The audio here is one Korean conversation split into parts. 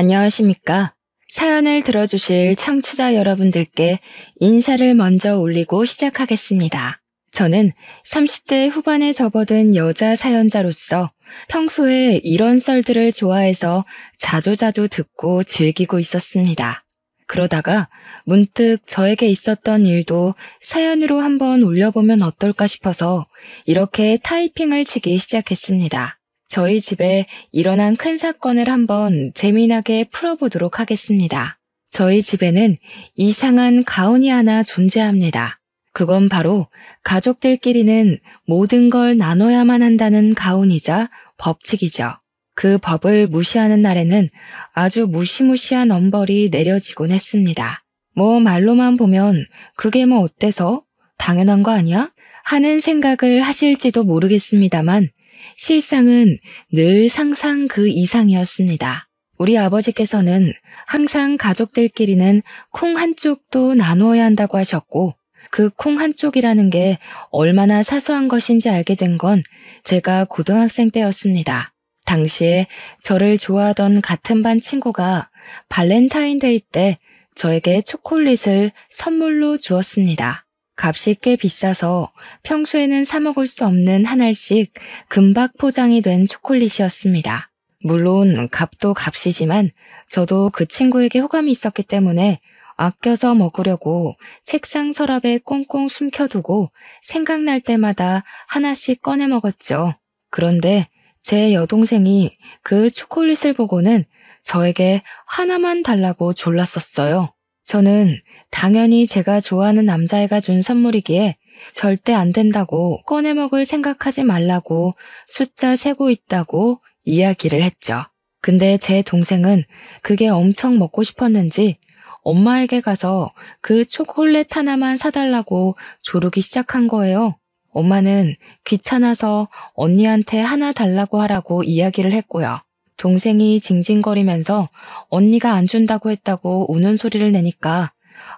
안녕하십니까? 사연을 들어주실 청취자 여러분들께 인사를 먼저 올리고 시작하겠습니다. 저는 30대 후반에 접어든 여자 사연자로서 평소에 이런 썰들을 좋아해서 자주자주 듣고 즐기고 있었습니다. 그러다가 문득 저에게 있었던 일도 사연으로 한번 올려보면 어떨까 싶어서 이렇게 타이핑을 치기 시작했습니다. 저희 집에 일어난 큰 사건을 한번 재미나게 풀어보도록 하겠습니다. 저희 집에는 이상한 가훈이 하나 존재합니다. 그건 바로 가족들끼리는 모든 걸 나눠야만 한다는 가훈이자 법칙이죠. 그 법을 무시하는 날에는 아주 무시무시한 엄벌이 내려지곤 했습니다. 뭐 말로만 보면 그게 뭐 어때서? 당연한 거 아니야? 하는 생각을 하실지도 모르겠습니다만 실상은 늘 상상 그 이상이었습니다. 우리 아버지께서는 항상 가족들끼리는 콩 한쪽도 나누어야 한다고 하셨고 그 콩 한쪽이라는 게 얼마나 사소한 것인지 알게 된 건 제가 고등학생 때였습니다. 당시에 저를 좋아하던 같은 반 친구가 발렌타인데이 때 저에게 초콜릿을 선물로 주었습니다. 값이 꽤 비싸서 평소에는 사 먹을 수 없는 한 알씩 금박 포장이 된 초콜릿이었습니다. 물론 값도 값이지만 저도 그 친구에게 호감이 있었기 때문에 아껴서 먹으려고 책상 서랍에 꽁꽁 숨겨두고 생각날 때마다 하나씩 꺼내 먹었죠. 그런데 제 여동생이 그 초콜릿을 보고는 저에게 하나만 달라고 졸랐었어요. 저는 당연히 제가 좋아하는 남자애가 준 선물이기에 절대 안 된다고 꺼내 먹을 생각하지 말라고 숫자 세고 있다고 이야기를 했죠. 근데 제 동생은 그게 엄청 먹고 싶었는지 엄마에게 가서 그 초콜릿 하나만 사달라고 조르기 시작한 거예요. 엄마는 귀찮아서 언니한테 하나 달라고 하라고 이야기를 했고요. 동생이 징징거리면서 언니가 안 준다고 했다고 우는 소리를 내니까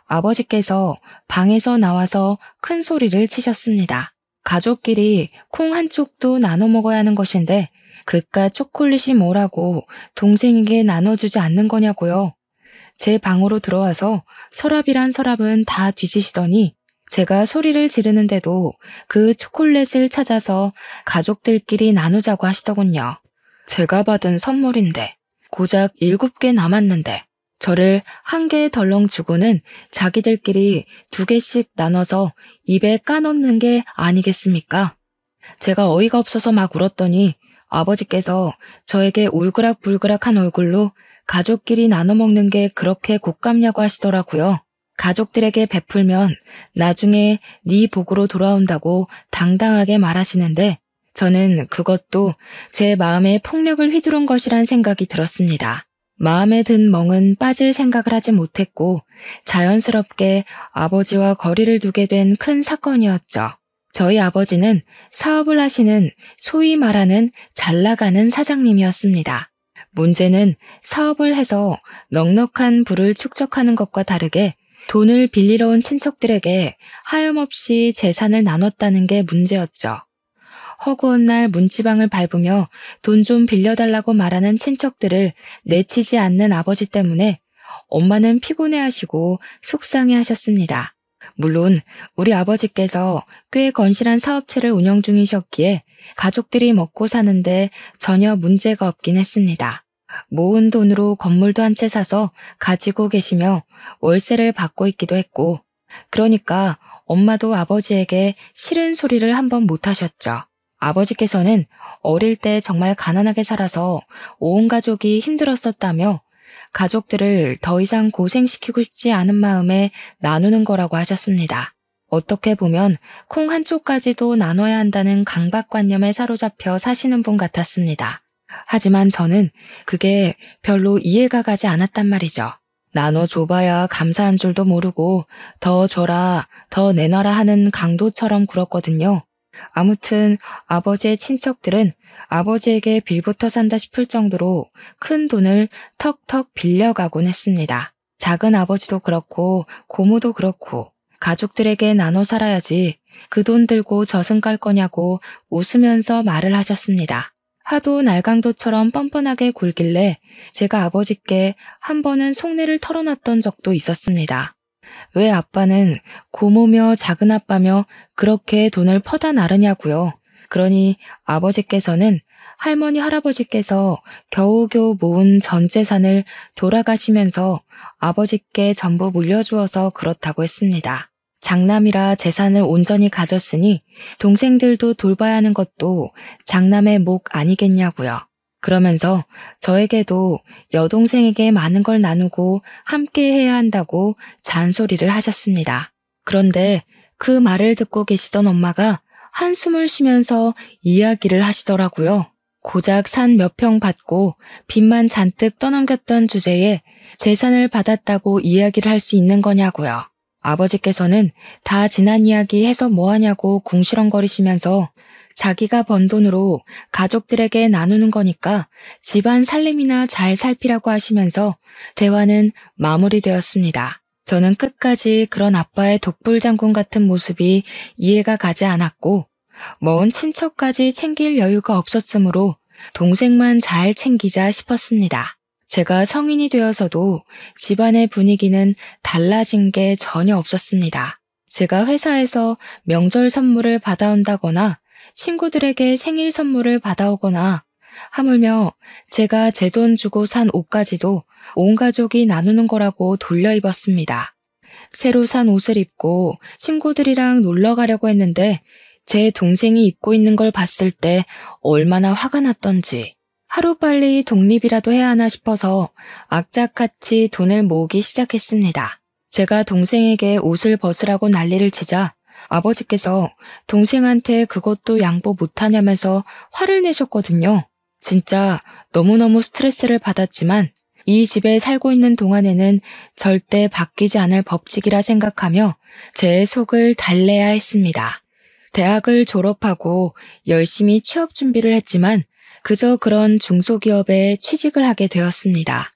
아버지께서 방에서 나와서 큰 소리를 치셨습니다. 가족끼리 콩 한쪽도 나눠 먹어야 하는 것인데 그깟 초콜릿이 뭐라고 동생에게 나눠주지 않는 거냐고요. 제 방으로 들어와서 서랍이란 서랍은 다 뒤지시더니 제가 소리를 지르는데도 그 초콜릿을 찾아서 가족들끼리 나누자고 하시더군요. 제가 받은 선물인데 고작 7개 남았는데 저를 1개 덜렁 주고는 자기들끼리 2개씩 나눠서 입에 까놓는 게 아니겠습니까? 제가 어이가 없어서 막 울었더니 아버지께서 저에게 울그락불그락한 얼굴로 가족끼리 나눠 먹는 게 그렇게 곶감냐고 하시더라고요. 가족들에게 베풀면 나중에 네 복으로 돌아온다고 당당하게 말하시는데 저는 그것도 제 마음에 폭력을 휘두른 것이란 생각이 들었습니다. 마음에 든 멍은 빠질 생각을 하지 못했고 자연스럽게 아버지와 거리를 두게 된 큰 사건이었죠. 저희 아버지는 사업을 하시는 소위 말하는 잘나가는 사장님이었습니다. 문제는 사업을 해서 넉넉한 부를 축적하는 것과 다르게 돈을 빌리러 온 친척들에게 하염없이 재산을 나눴다는 게 문제였죠. 허구한 날 문지방을 밟으며 돈 좀 빌려달라고 말하는 친척들을 내치지 않는 아버지 때문에 엄마는 피곤해하시고 속상해하셨습니다. 물론 우리 아버지께서 꽤 건실한 사업체를 운영 중이셨기에 가족들이 먹고 사는데 전혀 문제가 없긴 했습니다. 모은 돈으로 건물도 한 채 사서 가지고 계시며 월세를 받고 있기도 했고 그러니까 엄마도 아버지에게 싫은 소리를 한 번 못 하셨죠. 아버지께서는 어릴 때 정말 가난하게 살아서 온 가족이 힘들었었다며 가족들을 더 이상 고생시키고 싶지 않은 마음에 나누는 거라고 하셨습니다. 어떻게 보면 콩 한쪽까지도 나눠야 한다는 강박관념에 사로잡혀 사시는 분 같았습니다. 하지만 저는 그게 별로 이해가 가지 않았단 말이죠. 나눠줘봐야 감사한 줄도 모르고 더 줘라, 더 내놔라 하는 강도처럼 굴었거든요. 아무튼 아버지의 친척들은 아버지에게 빌부터 산다 싶을 정도로 큰 돈을 턱턱 빌려가곤 했습니다. 작은 아버지도 그렇고 고모도 그렇고 가족들에게 나눠 살아야지 그 돈 들고 저승 갈 거냐고 웃으면서 말을 하셨습니다. 하도 날강도처럼 뻔뻔하게 굴길래 제가 아버지께 한 번은 속내를 털어놨던 적도 있었습니다. 왜 아빠는 고모며 작은아빠며 그렇게 돈을 퍼다 나르냐고요. 그러니 아버지께서는 할머니 할아버지께서 겨우겨우 모은 전 재산을 돌아가시면서 아버지께 전부 물려주어서 그렇다고 했습니다. 장남이라 재산을 온전히 가졌으니 동생들도 돌봐야 하는 것도 장남의 목 아니겠냐고요. 그러면서 저에게도 여동생에게 많은 걸 나누고 함께 해야 한다고 잔소리를 하셨습니다. 그런데 그 말을 듣고 계시던 엄마가 한숨을 쉬면서 이야기를 하시더라고요. 고작 산 몇 평 받고 빚만 잔뜩 떠넘겼던 주제에 재산을 받았다고 이야기를 할 수 있는 거냐고요. 아버지께서는 다 지난 이야기 해서 뭐하냐고 궁시렁거리시면서 자기가 번 돈으로 가족들에게 나누는 거니까 집안 살림이나 잘 살피라고 하시면서 대화는 마무리되었습니다. 저는 끝까지 그런 아빠의 독불장군 같은 모습이 이해가 가지 않았고 먼 친척까지 챙길 여유가 없었으므로 동생만 잘 챙기자 싶었습니다. 제가 성인이 되어서도 집안의 분위기는 달라진 게 전혀 없었습니다. 제가 회사에서 명절 선물을 받아온다거나 친구들에게 생일 선물을 받아오거나 하물며 제가 제 돈 주고 산 옷까지도 온 가족이 나누는 거라고 돌려 입었습니다. 새로 산 옷을 입고 친구들이랑 놀러 가려고 했는데 제 동생이 입고 있는 걸 봤을 때 얼마나 화가 났던지 하루빨리 독립이라도 해야 하나 싶어서 악착같이 돈을 모으기 시작했습니다. 제가 동생에게 옷을 벗으라고 난리를 치자 아버지께서 동생한테 그것도 양보 못하냐면서 화를 내셨거든요. 진짜 너무너무 스트레스를 받았지만 이 집에 살고 있는 동안에는 절대 바뀌지 않을 법칙이라 생각하며 제 속을 달래야 했습니다. 대학을 졸업하고 열심히 취업 준비를 했지만 그저 그런 중소기업에 취직을 하게 되었습니다.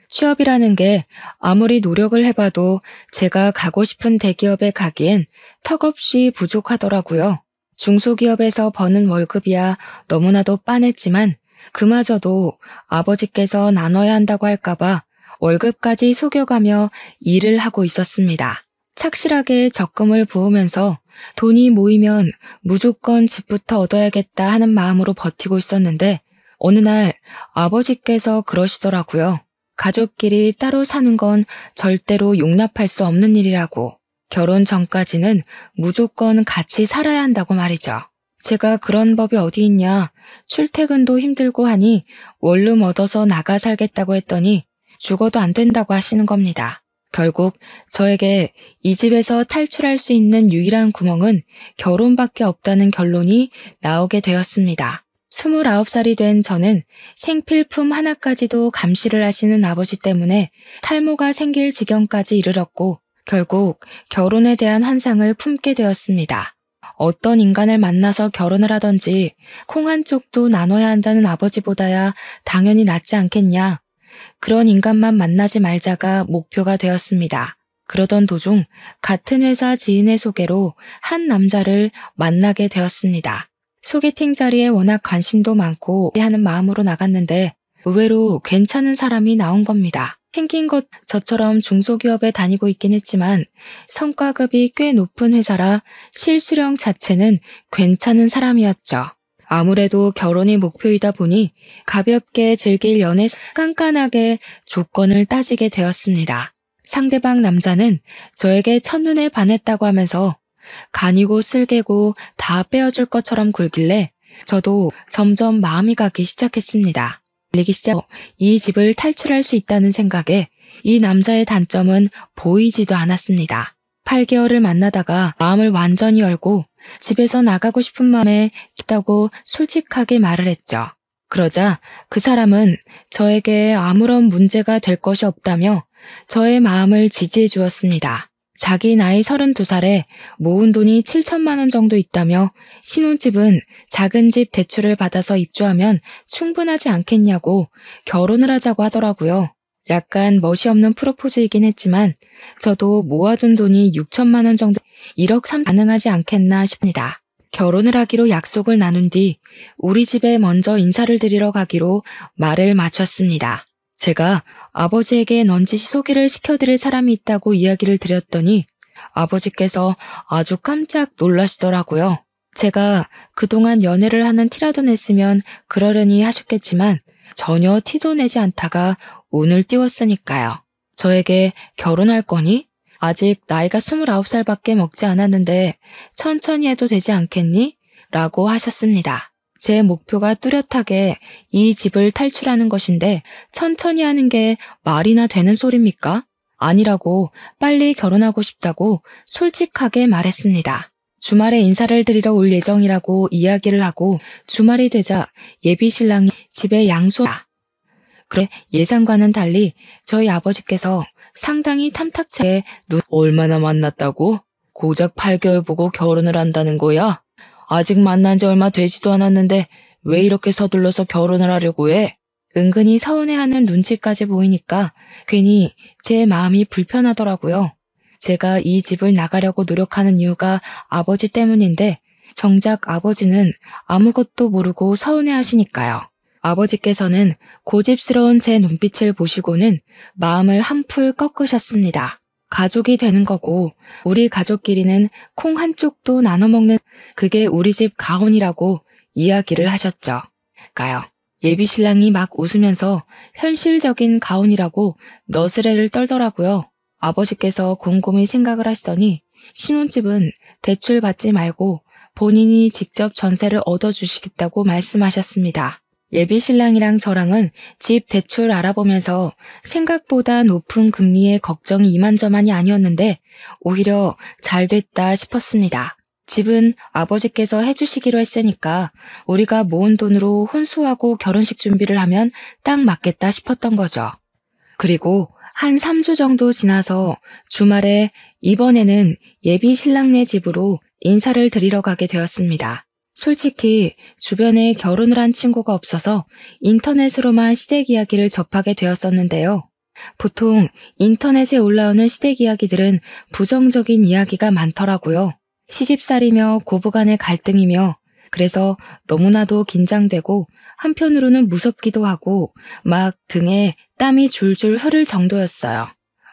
취업이라는 게 아무리 노력을 해봐도 제가 가고 싶은 대기업에 가기엔 턱없이 부족하더라고요. 중소기업에서 버는 월급이야 너무나도 빤했지만 그마저도 아버지께서 나눠야 한다고 할까봐 월급까지 속여가며 일을 하고 있었습니다. 착실하게 적금을 부으면서 돈이 모이면 무조건 집부터 얻어야겠다 하는 마음으로 버티고 있었는데 어느 날 아버지께서 그러시더라고요. 가족끼리 따로 사는 건 절대로 용납할 수 없는 일이라고. 결혼 전까지는 무조건 같이 살아야 한다고 말이죠. 제가 그런 법이 어디 있냐, 출퇴근도 힘들고 하니 원룸 얻어서 나가 살겠다고 했더니 죽어도 안 된다고 하시는 겁니다. 결국 저에게 이 집에서 탈출할 수 있는 유일한 구멍은 결혼밖에 없다는 결론이 나오게 되었습니다. 29살이 된 저는 생필품 하나까지도 감시를 하시는 아버지 때문에 탈모가 생길 지경까지 이르렀고 결국 결혼에 대한 환상을 품게 되었습니다. 어떤 인간을 만나서 결혼을 하던지 콩 한 쪽도 나눠야 한다는 아버지보다야 당연히 낫지 않겠냐. 그런 인간만 만나지 말자가 목표가 되었습니다. 그러던 도중 같은 회사 지인의 소개로 한 남자를 만나게 되었습니다. 소개팅 자리에 워낙 관심도 많고 하는 마음으로 나갔는데 의외로 괜찮은 사람이 나온 겁니다. 생긴 것 저처럼 중소기업에 다니고 있긴 했지만 성과급이 꽤 높은 회사라 실수령 자체는 괜찮은 사람이었죠. 아무래도 결혼이 목표이다 보니 가볍게 즐길 연애 깐깐하게 조건을 따지게 되었습니다. 상대방 남자는 저에게 첫눈에 반했다고 하면서 간이고 쓸개고 다 빼어줄 것처럼 굴길래 저도 점점 마음이 가기 시작했습니다. 이 집을 탈출할 수 있다는 생각에 이 남자의 단점은 보이지도 않았습니다. 8개월을 만나다가 마음을 완전히 열고 집에서 나가고 싶은 마음에 있다고 솔직하게 말을 했죠. 그러자 그 사람은 저에게 아무런 문제가 될 것이 없다며 저의 마음을 지지해 주었습니다. 자기 나이 32살에 모은 돈이 7천만 원 정도 있다며 신혼집은 작은 집 대출을 받아서 입주하면 충분하지 않겠냐고 결혼을 하자고 하더라고요. 약간 멋이 없는 프로포즈이긴 했지만 저도 모아둔 돈이 6천만 원 정도 1억 3 가능하지 않겠나 싶습니다. 결혼을 하기로 약속을 나눈 뒤 우리 집에 먼저 인사를 드리러 가기로 말을 마쳤습니다. 제가 아버지에게 넌지시 소개를 시켜드릴 사람이 있다고 이야기를 드렸더니 아버지께서 아주 깜짝 놀라시더라고요. 제가 그동안 연애를 하는 티라도 냈으면 그러려니 하셨겠지만 전혀 티도 내지 않다가 운을 띄웠으니까요. 저에게 결혼할 거니? 아직 나이가 29살밖에 먹지 않았는데 천천히 해도 되지 않겠니? 라고 하셨습니다. 제 목표가 뚜렷하게 이 집을 탈출하는 것인데 천천히 하는 게 말이나 되는 소리입니까? 아니라고 빨리 결혼하고 싶다고 솔직하게 말했습니다. 주말에 인사를 드리러 올 예정이라고 이야기를 하고 주말이 되자 예비 신랑이 집에 양소다. 그래 예상과는 달리 저희 아버지께서 상당히 탐탁하게 얼마나 만났다고? 고작 8개월 보고 결혼을 한다는 거야? 아직 만난 지 얼마 되지도 않았는데 왜 이렇게 서둘러서 결혼을 하려고 해? 은근히 서운해하는 눈치까지 보이니까 괜히 제 마음이 불편하더라고요. 제가 이 집을 나가려고 노력하는 이유가 아버지 때문인데 정작 아버지는 아무것도 모르고 서운해하시니까요. 아버지께서는 고집스러운 제 눈빛을 보시고는 마음을 한풀 꺾으셨습니다. 가족이 되는 거고 우리 가족끼리는 콩 한쪽도 나눠 먹는 그게 우리 집 가훈이라고 이야기를 하셨죠. 예비 신랑이 막 웃으면서 현실적인 가훈이라고 너스레를 떨더라고요. 아버지께서 곰곰이 생각을 하시더니 신혼집은 대출 받지 말고 본인이 직접 전세를 얻어주시겠다고 말씀하셨습니다. 예비 신랑이랑 저랑은 집 대출 알아보면서 생각보다 높은 금리에 걱정이 이만저만이 아니었는데 오히려 잘 됐다 싶었습니다. 집은 아버지께서 해주시기로 했으니까 우리가 모은 돈으로 혼수하고 결혼식 준비를 하면 딱 맞겠다 싶었던 거죠. 그리고 한 3주 정도 지나서 주말에 이번에는 예비 신랑네 집으로 인사를 드리러 가게 되었습니다. 솔직히 주변에 결혼을 한 친구가 없어서 인터넷으로만 시댁 이야기를 접하게 되었었는데요. 보통 인터넷에 올라오는 시댁 이야기들은 부정적인 이야기가 많더라고요. 시집살이며 고부간의 갈등이며 그래서 너무나도 긴장되고 한편으로는 무섭기도 하고 막 등에 땀이 줄줄 흐를 정도였어요.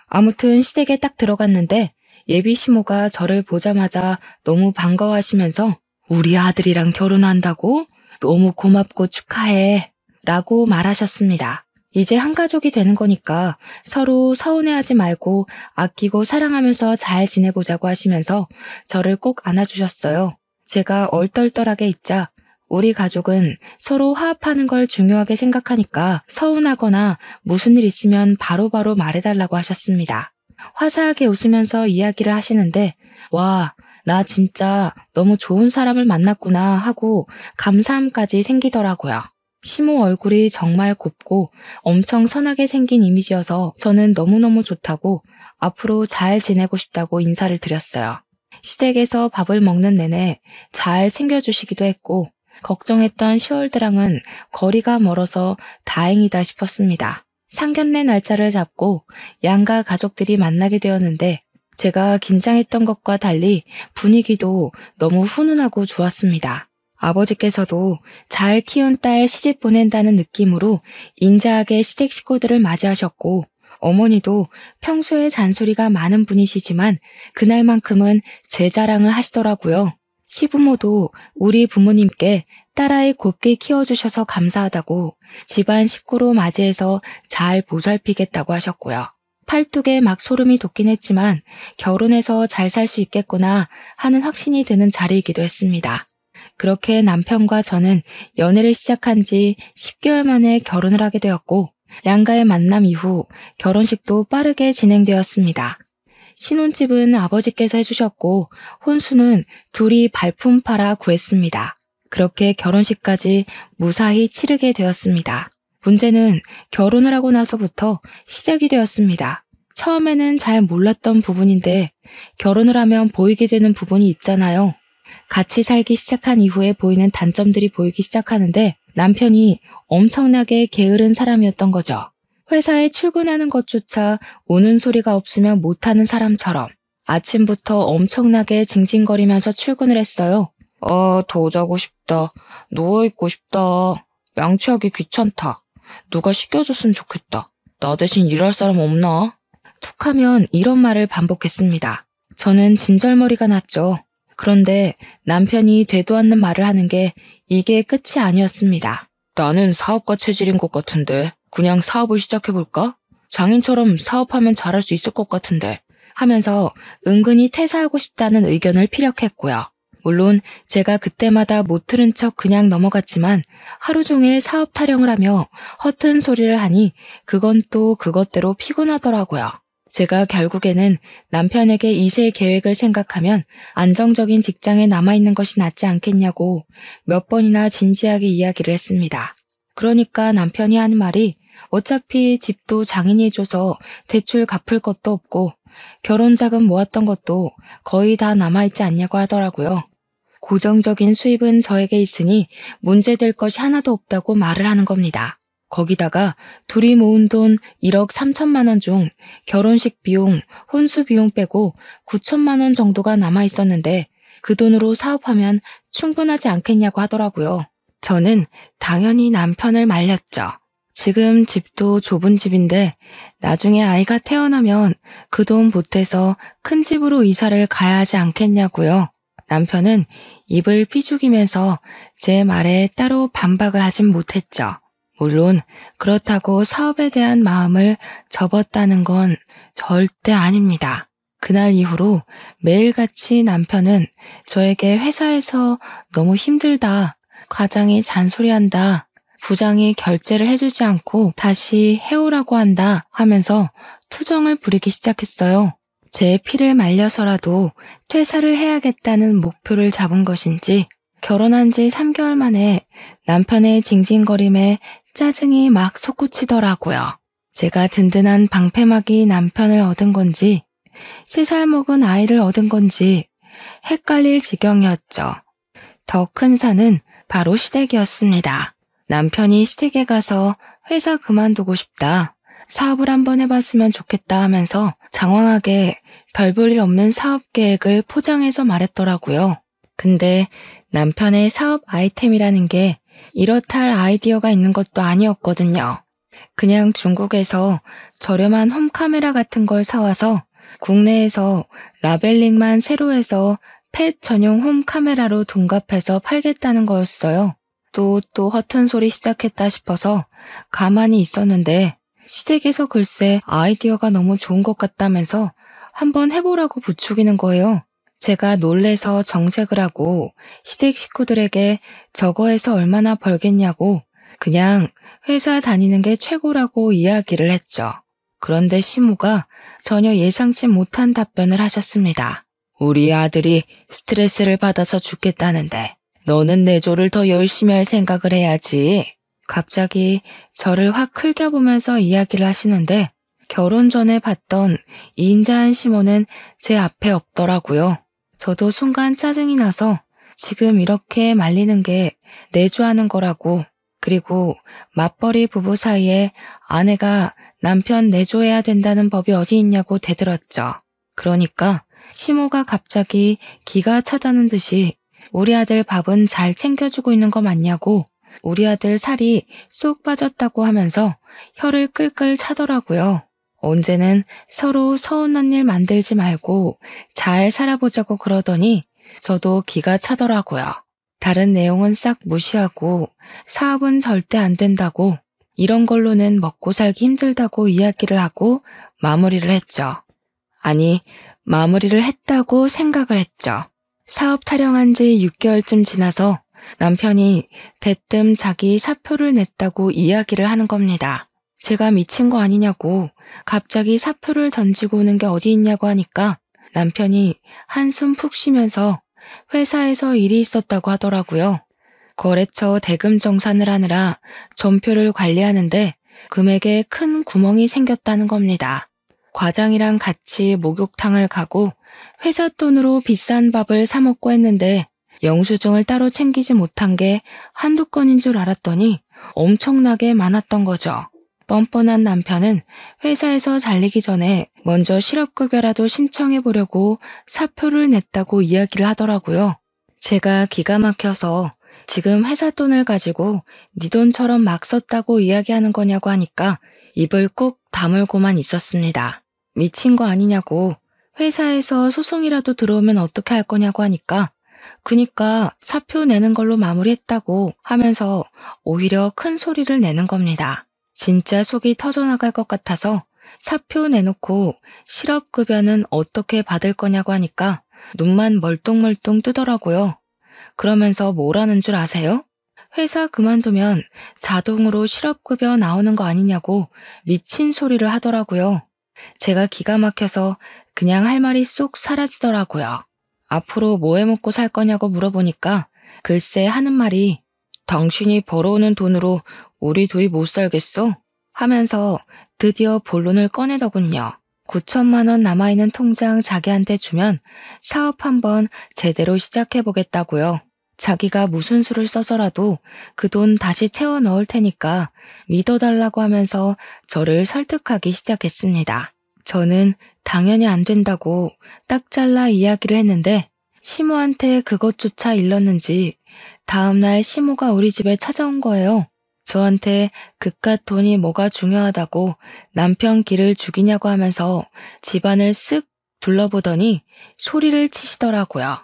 아무튼 시댁에 딱 들어갔는데 예비 시모가 저를 보자마자 너무 반가워하시면서 우리 아들이랑 결혼한다고? 너무 고맙고 축하해 라고 말하셨습니다. 이제 한 가족이 되는 거니까 서로 서운해하지 말고 아끼고 사랑하면서 잘 지내보자고 하시면서 저를 꼭 안아주셨어요. 제가 얼떨떨하게 있자 우리 가족은 서로 화합하는 걸 중요하게 생각하니까 서운하거나 무슨 일 있으면 바로바로 말해달라고 하셨습니다. 화사하게 웃으면서 이야기를 하시는데 와, 나 진짜 너무 좋은 사람을 만났구나 하고 감사함까지 생기더라고요. 시모 얼굴이 정말 곱고 엄청 선하게 생긴 이미지여서 저는 너무너무 좋다고 앞으로 잘 지내고 싶다고 인사를 드렸어요. 시댁에서 밥을 먹는 내내 잘 챙겨주시기도 했고 걱정했던 10월드랑은 거리가 멀어서 다행이다 싶었습니다. 상견례 날짜를 잡고 양가 가족들이 만나게 되었는데 제가 긴장했던 것과 달리 분위기도 너무 훈훈하고 좋았습니다. 아버지께서도 잘 키운 딸 시집 보낸다는 느낌으로 인자하게 시댁 식구들을 맞이하셨고 어머니도 평소에 잔소리가 많은 분이시지만 그날만큼은 제 자랑을 하시더라고요. 시부모도 우리 부모님께 딸아이 곱게 키워주셔서 감사하다고 집안 식구로 맞이해서 잘 보살피겠다고 하셨고요. 팔뚝에 막 소름이 돋긴 했지만 결혼해서 잘 살 수 있겠구나 하는 확신이 드는 자리이기도 했습니다. 그렇게 남편과 저는 연애를 시작한 지 10개월 만에 결혼을 하게 되었고 양가의 만남 이후 결혼식도 빠르게 진행되었습니다. 신혼집은 아버지께서 해주셨고 혼수는 둘이 발품 팔아 구했습니다. 그렇게 결혼식까지 무사히 치르게 되었습니다. 문제는 결혼을 하고 나서부터 시작이 되었습니다. 처음에는 잘 몰랐던 부분인데 결혼을 하면 보이게 되는 부분이 있잖아요. 같이 살기 시작한 이후에 보이는 단점들이 보이기 시작하는데 남편이 엄청나게 게으른 사람이었던 거죠. 회사에 출근하는 것조차 우는 소리가 없으면 못하는 사람처럼 아침부터 엄청나게 징징거리면서 출근을 했어요. 더 자고 싶다. 누워있고 싶다. 양치하기 귀찮다. 누가 시켜줬으면 좋겠다. 나 대신 일할 사람 없나? 툭 하면 이런 말을 반복했습니다. 저는 진절머리가 났죠. 그런데 남편이 되도 않는 말을 하는 게 이게 끝이 아니었습니다. 나는 사업가 체질인 것 같은데 그냥 사업을 시작해볼까? 장인처럼 사업하면 잘할 수 있을 것 같은데 하면서 은근히 퇴사하고 싶다는 의견을 피력했고요. 물론 제가 그때마다 못 들은 척 그냥 넘어갔지만 하루 종일 사업 타령을 하며 허튼 소리를 하니 그건 또 그것대로 피곤하더라고요. 제가 결국에는 남편에게 2세 계획을 생각하면 안정적인 직장에 남아있는 것이 낫지 않겠냐고 몇 번이나 진지하게 이야기를 했습니다. 그러니까 남편이 하는 말이 어차피 집도 장인이 줘서 대출 갚을 것도 없고 결혼 자금 모았던 것도 거의 다 남아있지 않냐고 하더라고요. 고정적인 수입은 저에게 있으니 문제될 것이 하나도 없다고 말을 하는 겁니다. 거기다가 둘이 모은 돈 1억 3천만 원 중 결혼식 비용, 혼수 비용 빼고 9천만 원 정도가 남아있었는데 그 돈으로 사업하면 충분하지 않겠냐고 하더라고요. 저는 당연히 남편을 말렸죠. 지금 집도 좁은 집인데 나중에 아이가 태어나면 그 돈 보태서 큰 집으로 이사를 가야 하지 않겠냐고요. 남편은 입을 삐죽이면서 제 말에 따로 반박을 하진 못했죠. 물론 그렇다고 사업에 대한 마음을 접었다는 건 절대 아닙니다. 그날 이후로 매일같이 남편은 저에게 회사에서 너무 힘들다, 과장이 잔소리한다, 부장이 결제를 해주지 않고 다시 해오라고 한다 하면서 투정을 부리기 시작했어요. 제 피를 말려서라도 퇴사를 해야겠다는 목표를 잡은 것인지 결혼한 지 3개월 만에 남편의 징징거림에 짜증이 막 솟구치더라고요. 제가 든든한 방패막이 남편을 얻은 건지 3살 먹은 아이를 얻은 건지 헷갈릴 지경이었죠. 더 큰 산은 바로 시댁이었습니다. 남편이 시댁에 가서 회사 그만두고 싶다, 사업을 한번 해봤으면 좋겠다 하면서 장황하게 별 볼 일 없는 사업 계획을 포장해서 말했더라고요. 근데 남편의 사업 아이템이라는 게 이렇다 할 아이디어가 있는 것도 아니었거든요. 그냥 중국에서 저렴한 홈카메라 같은 걸 사와서 국내에서 라벨링만 새로 해서 펫 전용 홈카메라로 둔갑해서 팔겠다는 거였어요. 또 허튼 소리 시작했다 싶어서 가만히 있었는데 시댁에서 글쎄 아이디어가 너무 좋은 것 같다면서 한번 해보라고 부추기는 거예요. 제가 놀래서 정색을 하고 시댁 식구들에게 저거 해서 얼마나 벌겠냐고 그냥 회사 다니는 게 최고라고 이야기를 했죠. 그런데 시모가 전혀 예상치 못한 답변을 하셨습니다. 우리 아들이 스트레스를 받아서 죽겠다는데 너는 내조를 더 열심히 할 생각을 해야지. 갑자기 저를 확 흘겨보면서 이야기를 하시는데 결혼 전에 봤던 인자한 시모는 제 앞에 없더라고요. 저도 순간 짜증이 나서 지금 이렇게 말리는 게 내조하는 거라고, 그리고 맞벌이 부부 사이에 아내가 남편 내조해야 된다는 법이 어디 있냐고 대들었죠. 그러니까 시모가 갑자기 기가 차다는 듯이 우리 아들 밥은 잘 챙겨주고 있는 거 맞냐고, 우리 아들 살이 쏙 빠졌다고 하면서 혀를 끌끌 차더라고요. 언제는 서로 서운한 일 만들지 말고 잘 살아보자고 그러더니 저도 기가 차더라고요. 다른 내용은 싹 무시하고 사업은 절대 안 된다고, 이런 걸로는 먹고 살기 힘들다고 이야기를 하고 마무리를 했죠. 아니, 마무리를 했다고 생각을 했죠. 사업 타령한 지 6개월쯤 지나서 남편이 대뜸 자기 사표를 냈다고 이야기를 하는 겁니다. 제가 미친 거 아니냐고 갑자기 사표를 던지고 오는 게 어디 있냐고 하니까 남편이 한숨 푹 쉬면서 회사에서 일이 있었다고 하더라고요. 거래처 대금 정산을 하느라 전표를 관리하는데 금액에 큰 구멍이 생겼다는 겁니다. 과장이랑 같이 목욕탕을 가고 회사 돈으로 비싼 밥을 사 먹고 했는데 영수증을 따로 챙기지 못한 게 한두 건인 줄 알았더니 엄청나게 많았던 거죠. 뻔뻔한 남편은 회사에서 잘리기 전에 먼저 실업급여라도 신청해 보려고 사표를 냈다고 이야기를 하더라고요. 제가 기가 막혀서 지금 회사 돈을 가지고 네 돈처럼 막 썼다고 이야기하는 거냐고 하니까 입을 꾹 다물고만 있었습니다. 미친 거 아니냐고, 회사에서 소송이라도 들어오면 어떻게 할 거냐고 하니까 그니까 사표 내는 걸로 마무리했다고 하면서 오히려 큰 소리를 내는 겁니다. 진짜 속이 터져나갈 것 같아서 사표 내놓고 실업급여는 어떻게 받을 거냐고 하니까 눈만 멀뚱멀뚱 뜨더라고요. 그러면서 뭐라는 줄 아세요? 회사 그만두면 자동으로 실업급여 나오는 거 아니냐고 미친 소리를 하더라고요. 제가 기가 막혀서 그냥 할 말이 쏙 사라지더라고요. 앞으로 뭐 해 먹고 살 거냐고 물어보니까 글쎄 하는 말이 당신이 벌어오는 돈으로 우리 둘이 못 살겠어? 하면서 드디어 본론을 꺼내더군요. 9천만 원 남아있는 통장 자기한테 주면 사업 한번 제대로 시작해보겠다고요. 자기가 무슨 수를 써서라도 그 돈 다시 채워 넣을 테니까 믿어달라고 하면서 저를 설득하기 시작했습니다. 저는 당연히 안 된다고 딱 잘라 이야기를 했는데 시모한테 그것조차 일렀는지 다음날 시모가 우리 집에 찾아온 거예요. 저한테 그깟 돈이 뭐가 중요하다고 남편 길을 죽이냐고 하면서 집안을 쓱 둘러보더니 소리를 치시더라고요.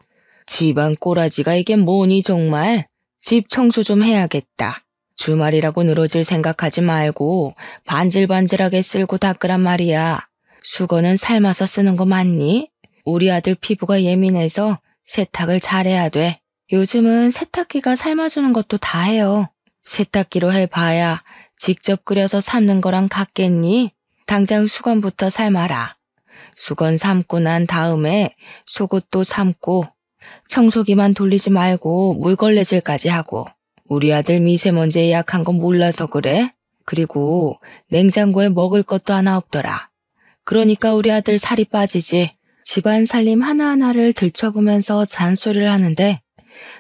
집안 꼬라지가 이게 뭐니 정말? 집 청소 좀 해야겠다. 주말이라고 늘어질 생각하지 말고 반질반질하게 쓸고 닦으란 말이야. 수건은 삶아서 쓰는 거 맞니? 우리 아들 피부가 예민해서 세탁을 잘해야 돼. 요즘은 세탁기가 삶아주는 것도 다 해요. 세탁기로 해봐야 직접 끓여서 삶는 거랑 같겠니? 당장 수건부터 삶아라. 수건 삶고 난 다음에 속옷도 삶고 청소기만 돌리지 말고 물걸레질까지 하고. 우리 아들 미세먼지에 약한 거 몰라서 그래? 그리고 냉장고에 먹을 것도 하나 없더라. 그러니까 우리 아들 살이 빠지지. 집안 살림 하나하나를 들춰보면서 잔소리를 하는데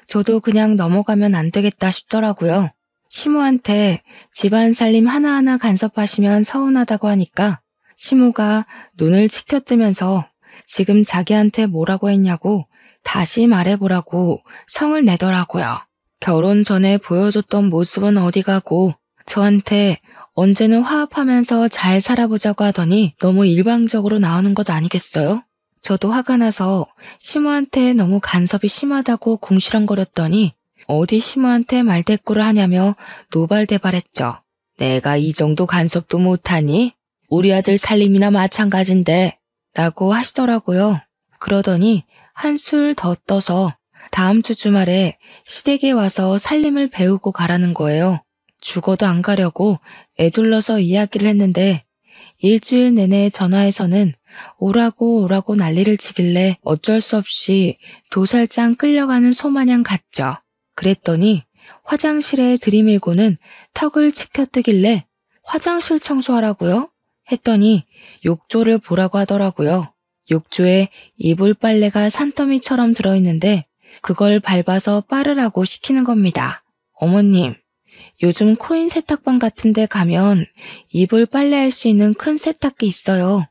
저도 그냥 넘어가면 안 되겠다 싶더라고요. 시모한테 집안 살림 하나하나 간섭하시면 서운하다고 하니까 시모가 눈을 치켜뜨면서 지금 자기한테 뭐라고 했냐고 다시 말해보라고 성을 내더라고요. 결혼 전에 보여줬던 모습은 어디 가고 저한테 언제는 화합하면서 잘 살아보자고 하더니 너무 일방적으로 나오는 것 아니겠어요? 저도 화가 나서 시모한테 너무 간섭이 심하다고 궁시렁거렸더니 어디 시모한테 말대꾸를 하냐며 노발대발했죠. 내가 이 정도 간섭도 못하니? 우리 아들 살림이나 마찬가지인데 라고 하시더라고요. 그러더니 한술 더 떠서 다음 주 주말에 시댁에 와서 살림을 배우고 가라는 거예요. 죽어도 안 가려고 애둘러서 이야기를 했는데 일주일 내내 전화에서는 오라고 난리를 치길래 어쩔 수 없이 도살장 끌려가는 소마냥 갔죠. 그랬더니 화장실에 들이밀고는 턱을 치켜뜨길래 화장실 청소하라고요? 했더니 욕조를 보라고 하더라고요. 욕조에 이불 빨래가 산더미처럼 들어있는데 그걸 밟아서 빨으라고 시키는 겁니다. 어머님, 요즘 코인 세탁방 같은 데 가면 이불 빨래할 수 있는 큰 세탁기 있어요.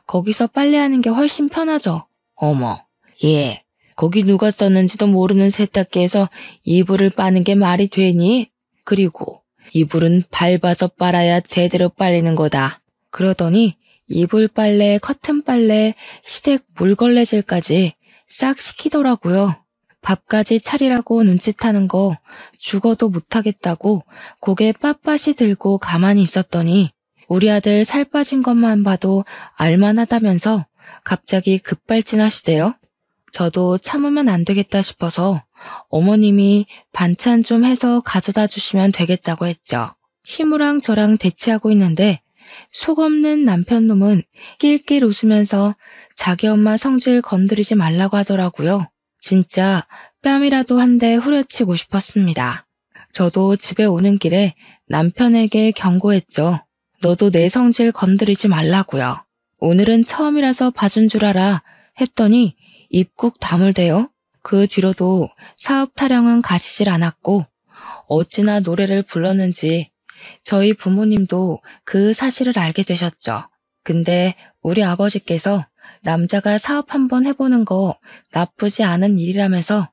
거기서 빨래하는 게 훨씬 편하죠. 어머, 예, 거기 누가 썼는지도 모르는 세탁기에서 이불을 빠는 게 말이 되니? 그리고 이불은 밟아서 빨아야 제대로 빨리는 거다. 그러더니 이불 빨래, 커튼 빨래, 시댁 물걸레질까지 싹 시키더라고요. 밥까지 차리라고 눈짓하는 거 죽어도 못하겠다고 고개 빳빳이 들고 가만히 있었더니 우리 아들 살 빠진 것만 봐도 알만하다면서 갑자기 급발진하시대요. 저도 참으면 안 되겠다 싶어서 어머님이 반찬 좀 해서 가져다 주시면 되겠다고 했죠. 시무랑 저랑 대치하고 있는데 속 없는 남편놈은 낄낄 웃으면서 자기 엄마 성질 건드리지 말라고 하더라고요. 진짜 뺨이라도 한 대 후려치고 싶었습니다. 저도 집에 오는 길에 남편에게 경고했죠. 너도 내 성질 건드리지 말라고요. 오늘은 처음이라서 봐준 줄 알아 했더니 입국 다물대요. 그 뒤로도 사업 타령은 가시질 않았고 어찌나 노래를 불렀는지 저희 부모님도 그 사실을 알게 되셨죠. 근데 우리 아버지께서 남자가 사업 한번 해보는 거 나쁘지 않은 일이라면서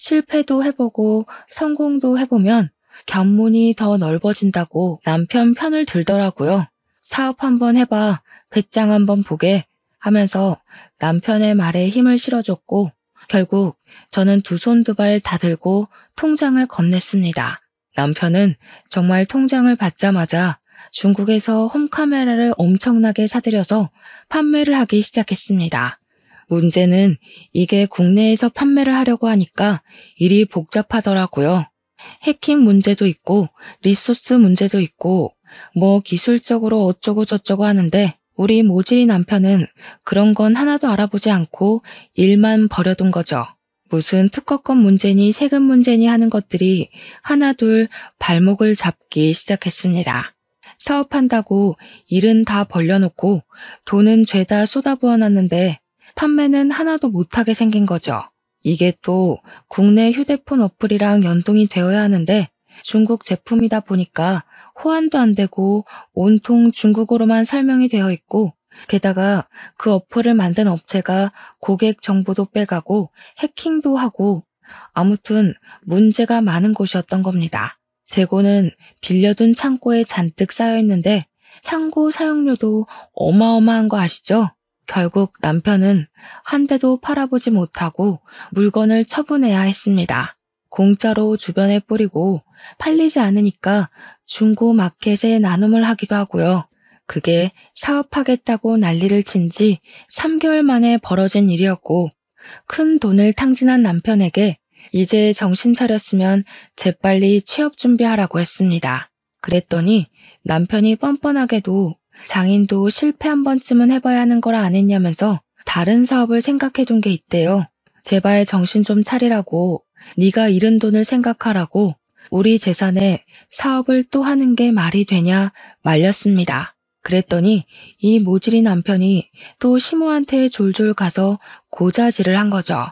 실패도 해보고 성공도 해보면 견문이 더 넓어진다고 남편 편을 들더라고요. 사업 한번 해봐, 배짱 한번 보게 하면서 남편의 말에 힘을 실어줬고 결국 저는 두 손 두 발 다 들고 통장을 건넸습니다. 남편은 정말 통장을 받자마자 중국에서 홈카메라를 엄청나게 사들여서 판매를 하기 시작했습니다. 문제는 이게 국내에서 판매를 하려고 하니까 일이 복잡하더라고요. 해킹 문제도 있고 리소스 문제도 있고 뭐 기술적으로 어쩌고 저쩌고 하는데 우리 모질이 남편은 그런 건 하나도 알아보지 않고 일만 버려둔 거죠. 무슨 특허권 문제니 세금 문제니 하는 것들이 하나둘 발목을 잡기 시작했습니다. 사업한다고 일은 다 벌려놓고 돈은 죄다 쏟아부어놨는데 판매는 하나도 못하게 생긴 거죠. 이게 또 국내 휴대폰 어플이랑 연동이 되어야 하는데 중국 제품이다 보니까 호환도 안 되고 온통 중국어로만 설명이 되어 있고 게다가 그 어플을 만든 업체가 고객 정보도 빼가고 해킹도 하고 아무튼 문제가 많은 곳이었던 겁니다. 재고는 빌려둔 창고에 잔뜩 쌓여 있는데 창고 사용료도 어마어마한 거 아시죠? 결국 남편은 한 대도 팔아보지 못하고 물건을 처분해야 했습니다. 공짜로 주변에 뿌리고 팔리지 않으니까 중고 마켓에 나눔을 하기도 하고요. 그게 사업하겠다고 난리를 친 지 3개월 만에 벌어진 일이었고 큰 돈을 탕진한 남편에게 이제 정신 차렸으면 재빨리 취업 준비하라고 했습니다. 그랬더니 남편이 뻔뻔하게도 장인도 실패 한 번쯤은 해봐야 하는 거라 안 했냐면서 다른 사업을 생각해둔 게 있대요. 제발 정신 좀 차리라고, 네가 잃은 돈을 생각하라고 우리 재산에 사업을 또 하는 게 말이 되냐 말렸습니다. 그랬더니 이 모질이 남편이 또 시모한테 졸졸 가서 고자질을 한 거죠.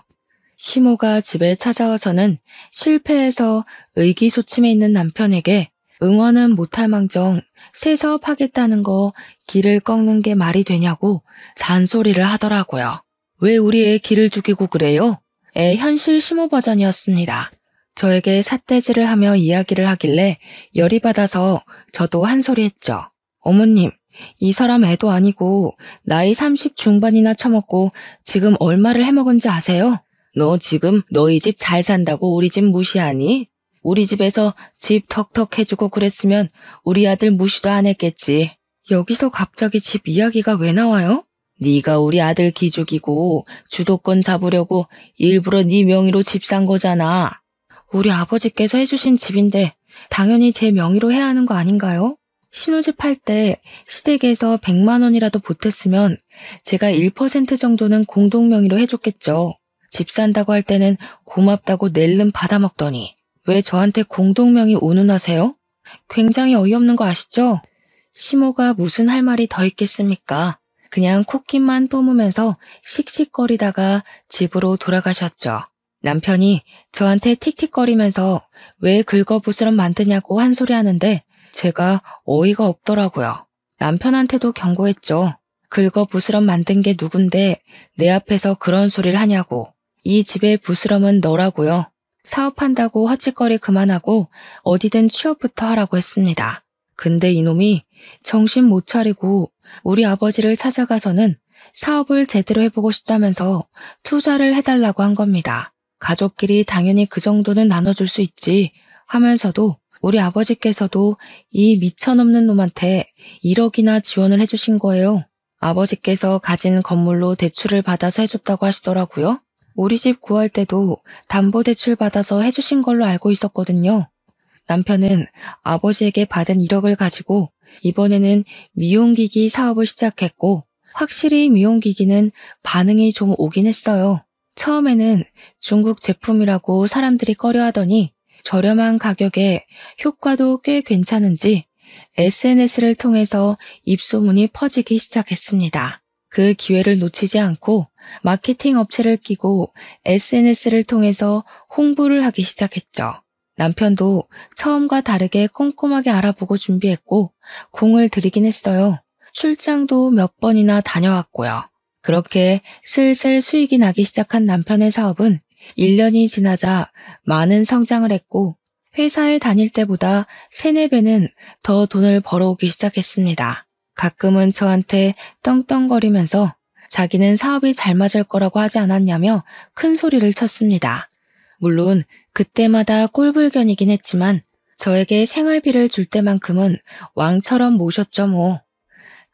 시모가 집에 찾아와서는 실패해서 의기소침해 있는 남편에게 응원은 못할 망정 새 사업하겠다는 거 길을 꺾는 게 말이 되냐고 잔소리를 하더라고요. 왜 우리 애 길을 죽이고 그래요? 애 현실 시모 버전이었습니다. 저에게 삿대질을 하며 이야기를 하길래 열이 받아서 저도 한 소리 했죠. 어머님, 이 사람 애도 아니고 나이 30 중반이나 처먹고 지금 얼마를 해먹은지 아세요? 너 지금 너희 집 잘 산다고 우리 집 무시하니? 우리 집에서 집 턱턱 해주고 그랬으면 우리 아들 무시도 안 했겠지. 여기서 갑자기 집 이야기가 왜 나와요? 네가 우리 아들 기죽이고 주도권 잡으려고 일부러 네 명의로 집 산 거잖아. 우리 아버지께서 해주신 집인데 당연히 제 명의로 해야 하는 거 아닌가요? 신혼집 할 때 시댁에서 100만 원이라도 보탰으면 제가 1% 정도는 공동 명의로 해줬겠죠. 집 산다고 할 때는 고맙다고 낼름 받아먹더니 왜 저한테 공동 명의 운운하세요? 굉장히 어이없는 거 아시죠? 시모가 무슨 할 말이 더 있겠습니까? 그냥 콧김만 뿜으면서 씩씩거리다가 집으로 돌아가셨죠. 남편이 저한테 틱틱거리면서 왜 긁어부스럼 만드냐고 한 소리 하는데 제가 어이가 없더라고요. 남편한테도 경고했죠. 긁어부스럼 만든 게 누군데 내 앞에서 그런 소리를 하냐고. 이 집의 부스럼은 너라고요. 사업한다고 헛짓거리 그만하고 어디든 취업부터 하라고 했습니다. 근데 이놈이 정신 못 차리고 우리 아버지를 찾아가서는 사업을 제대로 해보고 싶다면서 투자를 해달라고 한 겁니다. 가족끼리 당연히 그 정도는 나눠줄 수 있지 하면서도 우리 아버지께서도 이 미쳐넘는 놈한테 1억이나 지원을 해주신 거예요. 아버지께서 가진 건물로 대출을 받아서 해줬다고 하시더라고요. 우리 집 구할 때도 담보대출 받아서 해주신 걸로 알고 있었거든요. 남편은 아버지에게 받은 1억을 가지고 이번에는 미용기기 사업을 시작했고 확실히 미용기기는 반응이 좀 오긴 했어요. 처음에는 중국 제품이라고 사람들이 꺼려하더니 저렴한 가격에 효과도 꽤 괜찮은지 SNS를 통해서 입소문이 퍼지기 시작했습니다. 그 기회를 놓치지 않고 마케팅 업체를 끼고 SNS를 통해서 홍보를 하기 시작했죠. 남편도 처음과 다르게 꼼꼼하게 알아보고 준비했고 공을 들이긴 했어요. 출장도 몇 번이나 다녀왔고요. 그렇게 슬슬 수익이 나기 시작한 남편의 사업은 1년이 지나자 많은 성장을 했고 회사에 다닐 때보다 3, 4배는 더 돈을 벌어오기 시작했습니다. 가끔은 저한테 떵떵거리면서 자기는 사업이 잘 맞을 거라고 하지 않았냐며 큰 소리를 쳤습니다. 물론 그때마다 꼴불견이긴 했지만 저에게 생활비를 줄 때만큼은 왕처럼 모셨죠 뭐.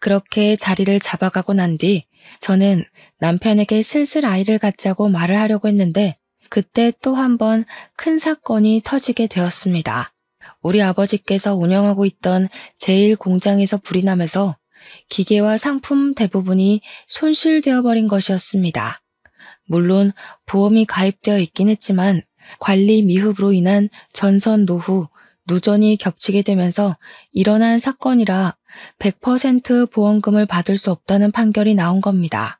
그렇게 자리를 잡아가고 난 뒤 저는 남편에게 슬슬 아이를 갖자고 말을 하려고 했는데 그때 또 한 번 큰 사건이 터지게 되었습니다. 우리 아버지께서 운영하고 있던 제1공장에서 불이 나면서 기계와 상품 대부분이 손실되어 버린 것이었습니다. 물론 보험이 가입되어 있긴 했지만 관리 미흡으로 인한 전선 노후, 누전이 겹치게 되면서 일어난 사건이라 100% 보험금을 받을 수 없다는 판결이 나온 겁니다.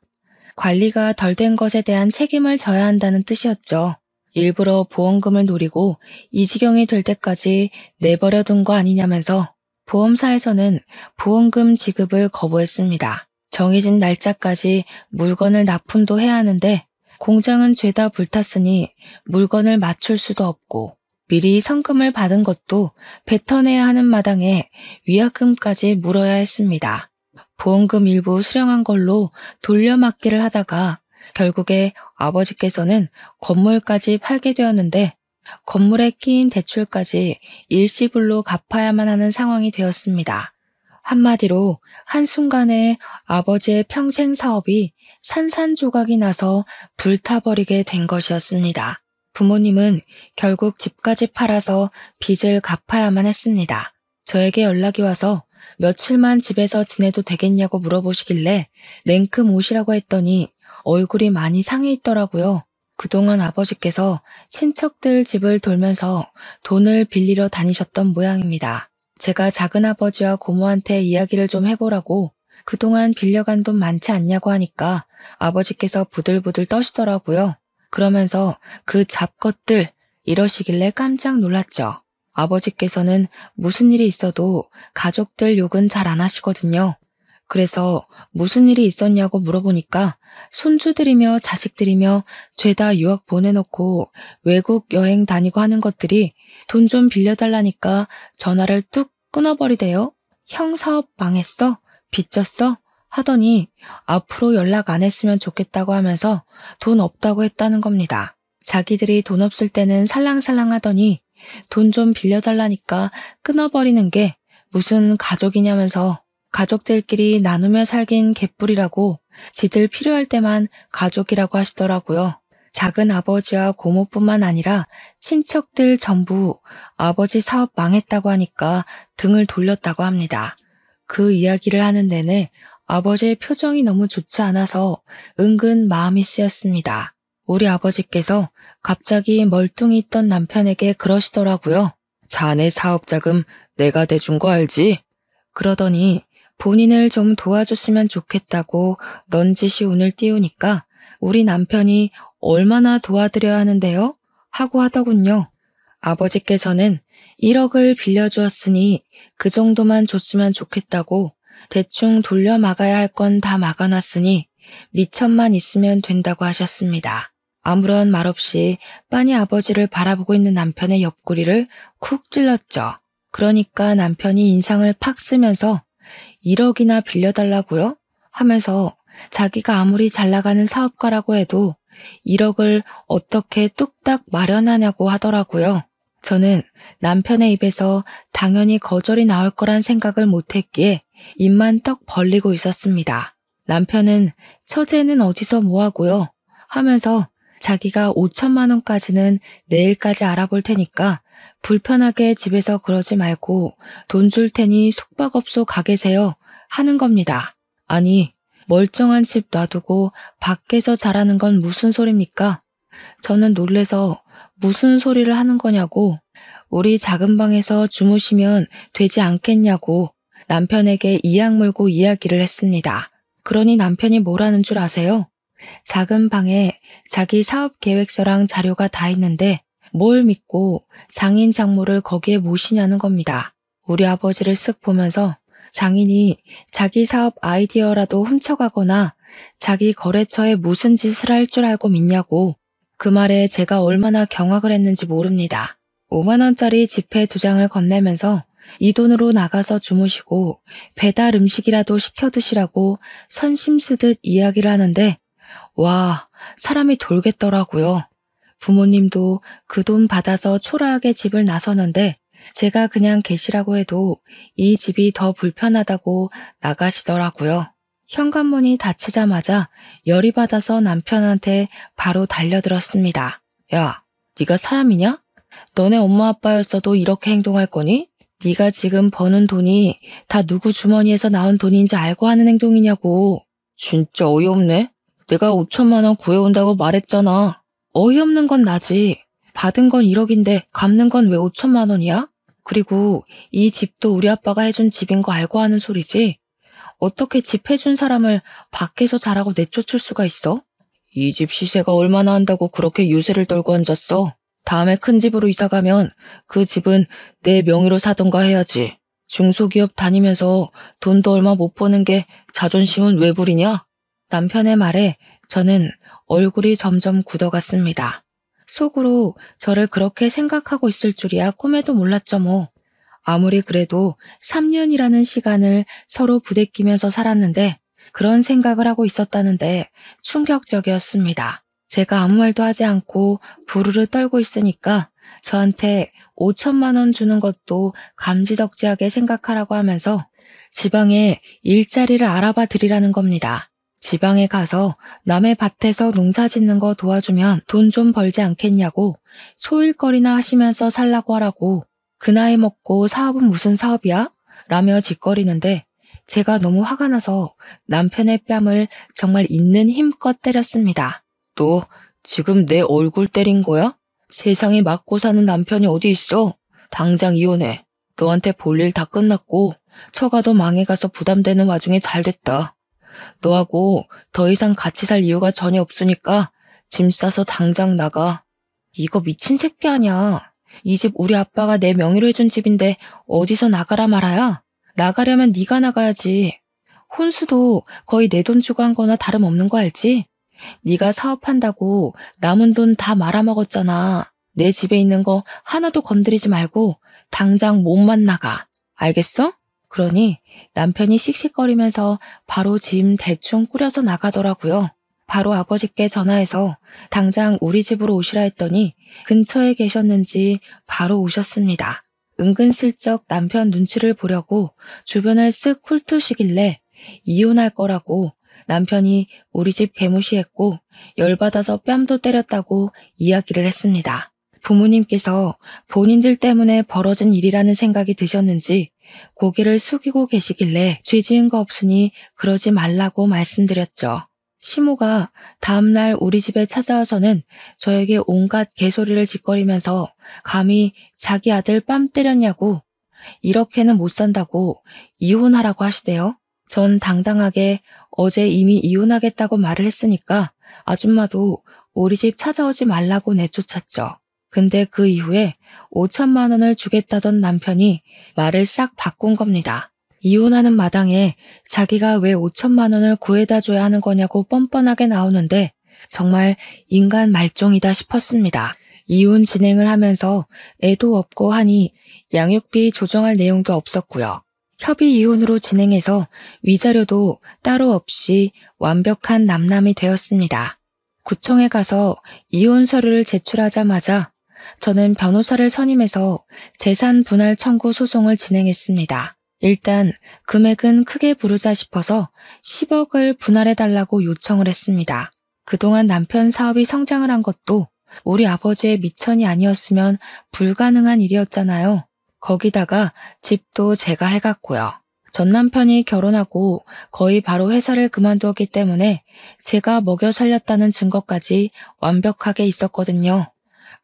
관리가 덜 된 것에 대한 책임을 져야 한다는 뜻이었죠. 일부러 보험금을 노리고 이 지경이 될 때까지 내버려 둔 거 아니냐면서 보험사에서는 보험금 지급을 거부했습니다. 정해진 날짜까지 물건을 납품도 해야 하는데 공장은 죄다 불탔으니 물건을 맞출 수도 없고 미리 성금을 받은 것도 뱉어내야 하는 마당에 위약금까지 물어야 했습니다. 보험금 일부 수령한 걸로 돌려막기를 하다가 결국에 아버지께서는 건물까지 팔게 되었는데 건물에 끼인 대출까지 일시불로 갚아야만 하는 상황이 되었습니다. 한마디로 한순간에 아버지의 평생 사업이 산산조각이 나서 불타버리게 된 것이었습니다. 부모님은 결국 집까지 팔아서 빚을 갚아야만 했습니다. 저에게 연락이 와서 며칠만 집에서 지내도 되겠냐고 물어보시길래 냉큼 오시라고 했더니 얼굴이 많이 상해 있더라고요. 그동안 아버지께서 친척들 집을 돌면서 돈을 빌리러 다니셨던 모양입니다. 제가 작은아버지와 고모한테 이야기를 좀 해보라고 그동안 빌려간 돈 많지 않냐고 하니까 아버지께서 부들부들 떠시더라고요. 그러면서 그 잡것들 이러시길래 깜짝 놀랐죠. 아버지께서는 무슨 일이 있어도 가족들 욕은 잘 안 하시거든요. 그래서 무슨 일이 있었냐고 물어보니까 손주들이며 자식들이며 죄다 유학 보내놓고 외국 여행 다니고 하는 것들이 돈 좀 빌려달라니까 전화를 뚝 끊어버리대요. 형 사업 망했어? 빚졌어? 하더니 앞으로 연락 안 했으면 좋겠다고 하면서 돈 없다고 했다는 겁니다. 자기들이 돈 없을 때는 살랑살랑 하더니 돈 좀 빌려달라니까 끊어버리는 게 무슨 가족이냐면서 가족들끼리 나누며 살긴 개뿔이라고 지들 필요할 때만 가족이라고 하시더라고요. 작은 아버지와 고모뿐만 아니라 친척들 전부 아버지 사업 망했다고 하니까 등을 돌렸다고 합니다. 그 이야기를 하는 내내 아버지의 표정이 너무 좋지 않아서 은근 마음이 쓰였습니다. 우리 아버지께서 갑자기 멀뚱히 있던 남편에게 그러시더라고요. 자네 사업 자금 내가 대준 거 알지? 그러더니 본인을 좀 도와줬으면 좋겠다고 넌지시 운을 띄우니까 우리 남편이 얼마나 도와드려야 하는데요? 하고 하더군요. 아버지께서는 1억을 빌려주었으니 그 정도만 줬으면 좋겠다고 대충 돌려 막아야 할 건 다 막아놨으니 미천만 있으면 된다고 하셨습니다. 아무런 말 없이 빤히 아버지를 바라보고 있는 남편의 옆구리를 쿡 찔렀죠. 그러니까 남편이 인상을 팍 쓰면서 1억이나 빌려달라고요? 하면서 자기가 아무리 잘 나가는 사업가라고 해도 1억을 어떻게 뚝딱 마련하냐고 하더라고요. 저는 남편의 입에서 당연히 거절이 나올 거란 생각을 못했기에 입만 떡 벌리고 있었습니다. 남편은 처제는 어디서 뭐하고요? 하면서 자기가 5천만 원까지는 내일까지 알아볼 테니까 불편하게 집에서 그러지 말고 돈 줄 테니 숙박업소 가 계세요 하는 겁니다. 아니 멀쩡한 집 놔두고 밖에서 자라는 건 무슨 소리입니까? 저는 놀래서 무슨 소리를 하는 거냐고 우리 작은 방에서 주무시면 되지 않겠냐고 남편에게 이악 물고 이야기를 했습니다. 그러니 남편이 뭐라는 줄 아세요? 작은 방에 자기 사업 계획서랑 자료가 다 있는데 뭘 믿고 장인 장모를 거기에 모시냐는 겁니다. 우리 아버지를 쓱 보면서 장인이 자기 사업 아이디어라도 훔쳐가거나 자기 거래처에 무슨 짓을 할 줄 알고 믿냐고 그 말에 제가 얼마나 경악을 했는지 모릅니다. 5만 원짜리 지폐 2장을 건네면서 이 돈으로 나가서 주무시고 배달 음식이라도 시켜 드시라고 선심 쓰듯 이야기를 하는데 와, 사람이 돌겠더라고요. 부모님도 그 돈 받아서 초라하게 집을 나서는데 제가 그냥 계시라고 해도 이 집이 더 불편하다고 나가시더라고요. 현관문이 닫히자마자 열이 받아서 남편한테 바로 달려들었습니다. 야, 네가 사람이냐? 너네 엄마 아빠였어도 이렇게 행동할 거니? 네가 지금 버는 돈이 다 누구 주머니에서 나온 돈인지 알고 하는 행동이냐고. 진짜 어이없네. 내가 5천만 원 구해온다고 말했잖아. 어이없는 건 나지. 받은 건 1억인데 갚는 건 왜 5천만 원이야? 그리고 이 집도 우리 아빠가 해준 집인 거 알고 하는 소리지? 어떻게 집 해준 사람을 밖에서 자라고 내쫓을 수가 있어? 이 집 시세가 얼마나 한다고 그렇게 유세를 떨고 앉았어? 다음에 큰 집으로 이사 가면 그 집은 내 명의로 사던가 해야지. 중소기업 다니면서 돈도 얼마 못 버는 게 자존심은 왜 부리냐? 남편의 말에 저는 얼굴이 점점 굳어갔습니다. 속으로 저를 그렇게 생각하고 있을 줄이야 꿈에도 몰랐죠 뭐. 아무리 그래도 3년이라는 시간을 서로 부대끼면서 살았는데 그런 생각을 하고 있었다는데 충격적이었습니다. 제가 아무 말도 하지 않고 부르르 떨고 있으니까 저한테 5천만 원 주는 것도 감지덕지하게 생각하라고 하면서 지방에 일자리를 알아봐 드리라는 겁니다. 지방에 가서 남의 밭에서 농사 짓는 거 도와주면 돈 좀 벌지 않겠냐고 소일거리나 하시면서 살라고 하라고. 그 나이 먹고 사업은 무슨 사업이야? 라며 짓거리는데 제가 너무 화가 나서 남편의 뺨을 정말 있는 힘껏 때렸습니다. 너 지금 내 얼굴 때린 거야? 세상에 맞고 사는 남편이 어디 있어? 당장 이혼해. 너한테 볼 일 다 끝났고 처가도 망해가서 부담되는 와중에 잘 됐다. 너하고 더 이상 같이 살 이유가 전혀 없으니까 짐 싸서 당장 나가. 이거 미친 새끼 아니야. 이 집 우리 아빠가 내 명의로 해준 집인데 어디서 나가라 말아야? 나가려면 네가 나가야지. 혼수도 거의 내 돈 주고 한 거나 다름없는 거 알지? 네가 사업한다고 남은 돈 다 말아먹었잖아. 내 집에 있는 거 하나도 건드리지 말고 당장 몸만 나가. 알겠어? 그러니 남편이 씩씩거리면서 바로 짐 대충 꾸려서 나가더라고요. 바로 아버지께 전화해서 당장 우리 집으로 오시라 했더니 근처에 계셨는지 바로 오셨습니다. 은근슬쩍 남편 눈치를 보려고 주변을 쓱 훑으시길래 이혼할 거라고 남편이 우리 집 개무시했고 열받아서 뺨도 때렸다고 이야기를 했습니다. 부모님께서 본인들 때문에 벌어진 일이라는 생각이 드셨는지 고개를 숙이고 계시길래 죄 지은 거 없으니 그러지 말라고 말씀드렸죠. 시모가 다음날 우리 집에 찾아와서는 저에게 온갖 개소리를 짓거리면서 감히 자기 아들 뺨 때렸냐고 이렇게는 못 산다고 이혼하라고 하시대요. 전 당당하게 어제 이미 이혼하겠다고 말을 했으니까 아줌마도 우리 집 찾아오지 말라고 내쫓았죠. 근데 그 이후에 5천만 원을 주겠다던 남편이 말을 싹 바꾼 겁니다. 이혼하는 마당에 자기가 왜 5천만 원을 구해다 줘야 하는 거냐고 뻔뻔하게 나오는데 정말 인간 말종이다 싶었습니다. 이혼 진행을 하면서 애도 없고 하니 양육비 조정할 내용도 없었고요. 협의 이혼으로 진행해서 위자료도 따로 없이 완벽한 남남이 되었습니다. 구청에 가서 이혼 서류를 제출하자마자 저는 변호사를 선임해서 재산 분할 청구 소송을 진행했습니다. 일단 금액은 크게 부르자 싶어서 10억을 분할해달라고 요청을 했습니다. 그동안 남편 사업이 성장을 한 것도 우리 아버지의 미천이 아니었으면 불가능한 일이었잖아요. 거기다가 집도 제가 해갔고요. 전 남편이 결혼하고 거의 바로 회사를 그만두었기 때문에 제가 먹여 살렸다는 증거까지 완벽하게 있었거든요.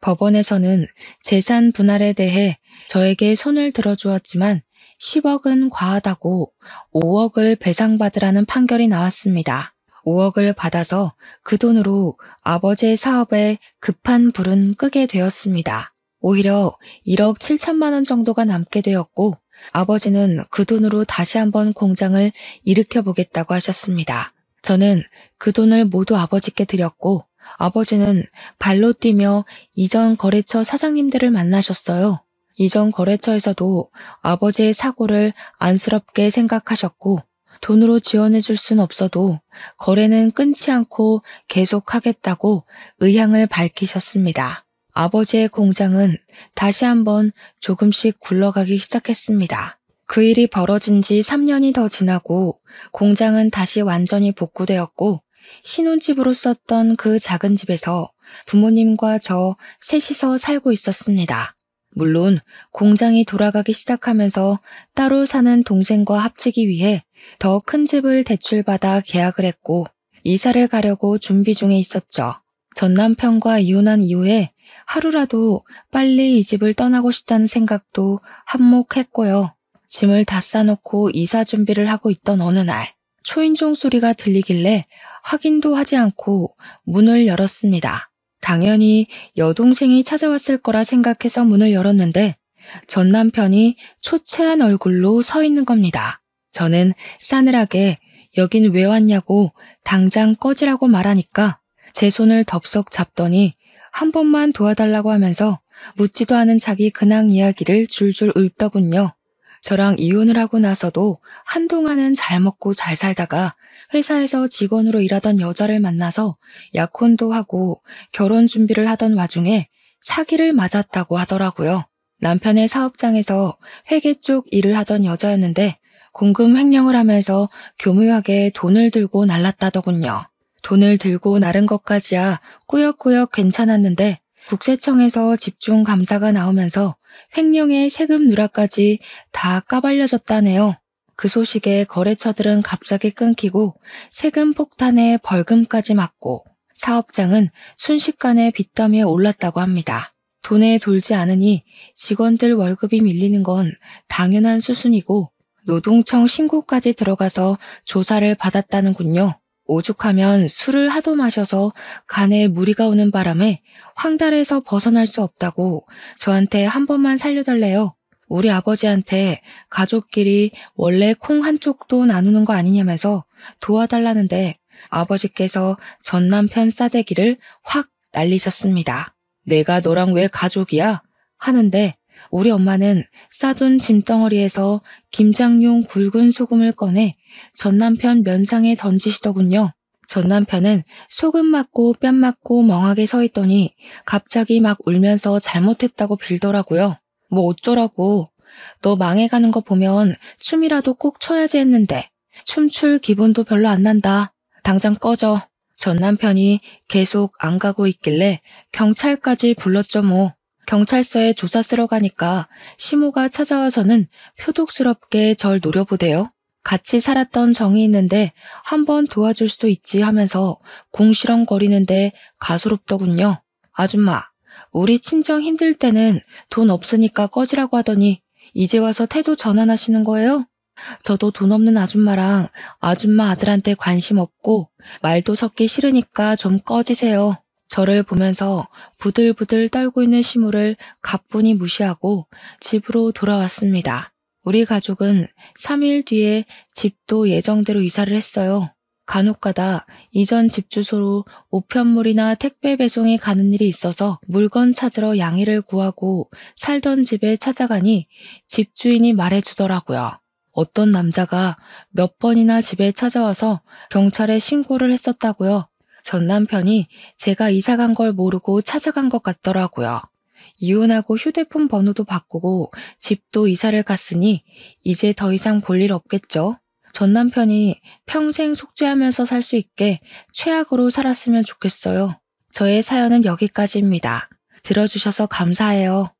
법원에서는 재산 분할에 대해 저에게 손을 들어주었지만 10억은 과하다고 5억을 배상받으라는 판결이 나왔습니다. 5억을 받아서 그 돈으로 아버지의 사업에 급한 불은 끄게 되었습니다. 오히려 1억 7천만 원 정도가 남게 되었고 아버지는 그 돈으로 다시 한번 공장을 일으켜보겠다고 하셨습니다. 저는 그 돈을 모두 아버지께 드렸고 아버지는 발로 뛰며 이전 거래처 사장님들을 만나셨어요. 이전 거래처에서도 아버지의 사고를 안쓰럽게 생각하셨고 돈으로 지원해줄 순 없어도 거래는 끊지 않고 계속하겠다고 의향을 밝히셨습니다. 아버지의 공장은 다시 한번 조금씩 굴러가기 시작했습니다. 그 일이 벌어진 지 3년이 더 지나고 공장은 다시 완전히 복구되었고 신혼집으로 썼던 그 작은 집에서 부모님과 저 셋이서 살고 있었습니다. 물론 공장이 돌아가기 시작하면서 따로 사는 동생과 합치기 위해 더 큰 집을 대출받아 계약을 했고 이사를 가려고 준비 중에 있었죠. 전 남편과 이혼한 이후에 하루라도 빨리 이 집을 떠나고 싶다는 생각도 한몫했고요. 짐을 다 싸놓고 이사 준비를 하고 있던 어느 날 초인종 소리가 들리길래 확인도 하지 않고 문을 열었습니다. 당연히 여동생이 찾아왔을 거라 생각해서 문을 열었는데 전 남편이 초췌한 얼굴로 서 있는 겁니다. 저는 싸늘하게 여긴 왜 왔냐고 당장 꺼지라고 말하니까 제 손을 덥석 잡더니 한 번만 도와달라고 하면서 묻지도 않은 자기 근황 이야기를 줄줄 읊더군요. 저랑 이혼을 하고 나서도 한동안은 잘 먹고 잘 살다가 회사에서 직원으로 일하던 여자를 만나서 약혼도 하고 결혼 준비를 하던 와중에 사기를 맞았다고 하더라고요. 남편의 사업장에서 회계 쪽 일을 하던 여자였는데 공금 횡령을 하면서 교묘하게 돈을 들고 날랐다더군요. 돈을 들고 나른 것까지야 꾸역꾸역 괜찮았는데 국세청에서 집중 감사가 나오면서 횡령의 세금 누락까지 다 까발려졌다네요. 그 소식에 거래처들은 갑자기 끊기고 세금 폭탄에 벌금까지 맞고 사업장은 순식간에 빚더미에 올랐다고 합니다. 돈에 돌지 않으니 직원들 월급이 밀리는 건 당연한 수순이고 노동청 신고까지 들어가서 조사를 받았다는군요. 오죽하면 술을 하도 마셔서 간에 무리가 오는 바람에 황달에서 벗어날 수 없다고 저한테 한 번만 살려달래요. 우리 아버지한테 가족끼리 원래 콩 한쪽도 나누는 거 아니냐면서 도와달라는데 아버지께서 전 남편 싸대기를 확 날리셨습니다. 내가 너랑 왜 가족이야? 하는데 우리 엄마는 싸둔 짐덩어리에서 김장용 굵은 소금을 꺼내 전 남편 면상에 던지시더군요. 전 남편은 소금 맞고 뺨 맞고 멍하게 서 있더니 갑자기 막 울면서 잘못했다고 빌더라고요. 뭐 어쩌라고. 너 망해가는 거 보면 춤이라도 꼭 춰야지 했는데 춤출 기분도 별로 안 난다. 당장 꺼져. 전 남편이 계속 안 가고 있길래 경찰까지 불렀죠 뭐. 경찰서에 조사 쓰러 가니까 시모가 찾아와서는 표독스럽게 절 노려보대요. 같이 살았던 정이 있는데 한번 도와줄 수도 있지 하면서 궁시렁거리는데 가소롭더군요. 아줌마, 우리 친정 힘들 때는 돈 없으니까 꺼지라고 하더니 이제 와서 태도 전환하시는 거예요? 저도 돈 없는 아줌마랑 아줌마 아들한테 관심 없고 말도 섞기 싫으니까 좀 꺼지세요. 저를 보면서 부들부들 떨고 있는 시모를 가뿐히 무시하고 집으로 돌아왔습니다. 우리 가족은 3일 뒤에 집도 예정대로 이사를 했어요. 간혹가다 이전 집 주소로 우편물이나 택배 배송이 가는 일이 있어서 물건 찾으러 양해를 구하고 살던 집에 찾아가니 집주인이 말해주더라고요. 어떤 남자가 몇 번이나 집에 찾아와서 경찰에 신고를 했었다고요. 전 남편이 제가 이사 간 걸 모르고 찾아간 것 같더라고요. 이혼하고 휴대폰 번호도 바꾸고 집도 이사를 갔으니 이제 더 이상 볼 일 없겠죠. 전 남편이 평생 속죄하면서 살 수 있게 최악으로 살았으면 좋겠어요. 저의 사연은 여기까지입니다. 들어주셔서 감사해요.